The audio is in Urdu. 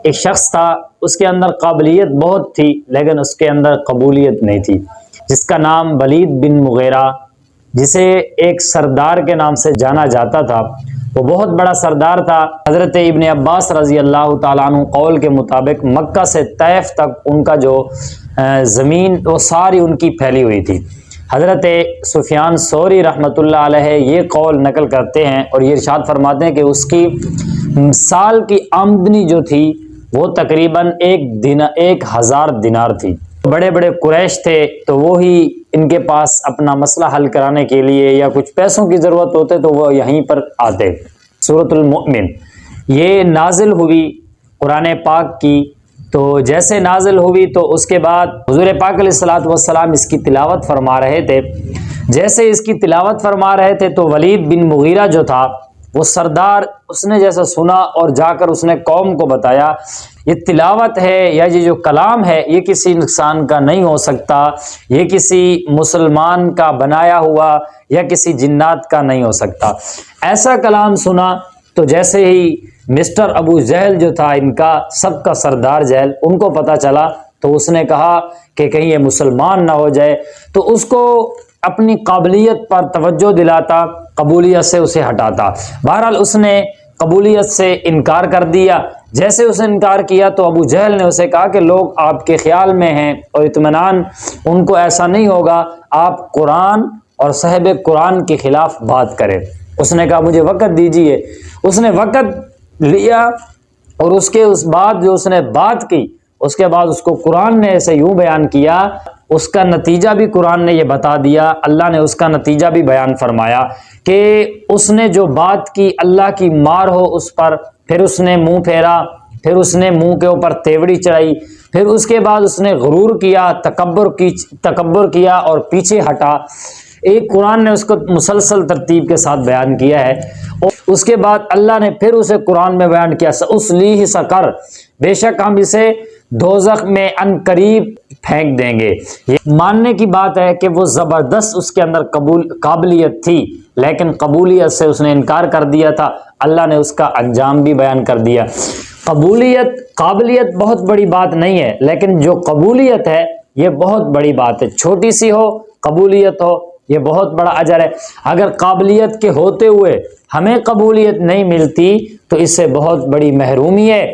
ایک شخص تھا، اس کے اندر قابلیت بہت تھی لیکن اس کے اندر قبولیت نہیں تھی، جس کا نام ولید بن مغیرہ، جسے ایک سردار کے نام سے جانا جاتا تھا۔ وہ بہت بڑا سردار تھا۔ حضرت ابن عباس رضی اللہ تعالیٰ عنہ قول کے مطابق مکہ سے طیف تک ان کا جو زمین وہ ساری ان کی پھیلی ہوئی تھی۔ حضرت سفیان ثوری رحمۃ اللہ علیہ یہ قول نقل کرتے ہیں اور یہ ارشاد فرماتے ہیں کہ اس کی سال کی آمدنی جو تھی وہ تقریباً 1000 دینار تھی۔ بڑے بڑے قریش تھے تو وہی ان کے پاس اپنا مسئلہ حل کرانے کے لیے یا کچھ پیسوں کی ضرورت ہوتے تو وہ یہیں پر آتے۔ سورۃ المؤمن یہ نازل ہوئی قرآن پاک کی، تو جیسے نازل ہوئی تو اس کے بعد حضور پاک علیہ الصلوۃ والسلام اس کی تلاوت فرما رہے تھے۔ جیسے اس کی تلاوت فرما رہے تھے تو ولید بن مغیرہ جو تھا وہ سردار، اس نے جیسا سنا اور جا کر اس نے قوم کو بتایا یہ تلاوت ہے یا یہ جو کلام ہے یہ کسی انسان کا نہیں ہو سکتا، یہ کسی مسلمان کا بنایا ہوا یا کسی جنات کا نہیں ہو سکتا۔ ایسا کلام سنا تو جیسے ہی مسٹر ابو جہل جو تھا ان کا سب کا سردار جہل، ان کو پتہ چلا تو اس نے کہا کہ کہیں یہ مسلمان نہ ہو جائے، تو اس کو اپنی قابلیت پر توجہ دلاتا، قبولیت سے اسے ہٹاتا۔ بہرحال اس نے قبولیت سے انکار کر دیا۔ جیسے اس نے انکار کیا تو ابو جہل نے اسے کہا کہ لوگ آپ کے خیال میں ہیں اور اطمینان ان کو ایسا نہیں ہوگا، آپ قرآن اور صاحب قرآن کے خلاف بات کریں۔ اس نے کہا مجھے وقت دیجیے۔ اس نے وقت لیا اور اس بعد جو اس نے بات کی اس کے بعد اس کو قرآن نے ایسے یوں بیان کیا، اس کا نتیجہ بھی قرآن نے یہ بتا دیا، اللہ نے اس کا نتیجہ بھی بیان فرمایا کہ اس نے جو بات کی اللہ کی مار ہو اس پر، پھر اس نے منہ پھیرا، پھر اس نے منہ کے اوپر تیوڑی چڑھائی، پھر اس کے بعد اس نے غرور کیا، تکبر کیا اور پیچھے ہٹا۔ ایک قرآن نے اس کو مسلسل ترتیب کے ساتھ بیان کیا ہے، اور اس کے بعد اللہ نے پھر اسے قرآن میں بیان کیا سأصلیہ سقر، بے شک ہم اسے دوزخ میں ان قریب پھینک دیں گے۔ یہ ماننے کی بات ہے کہ وہ زبردست اس کے اندر قابلیت تھی لیکن قبولیت سے اس نے انکار کر دیا تھا، اللہ نے اس کا انجام بھی بیان کر دیا۔ قابلیت بہت بڑی بات نہیں ہے لیکن جو قبولیت ہے یہ بہت بڑی بات ہے، چھوٹی سی ہو قبولیت ہو یہ بہت بڑا اجر ہے۔ اگر قابلیت کے ہوتے ہوئے ہمیں قبولیت نہیں ملتی تو اس سے بہت بڑی محرومی ہے۔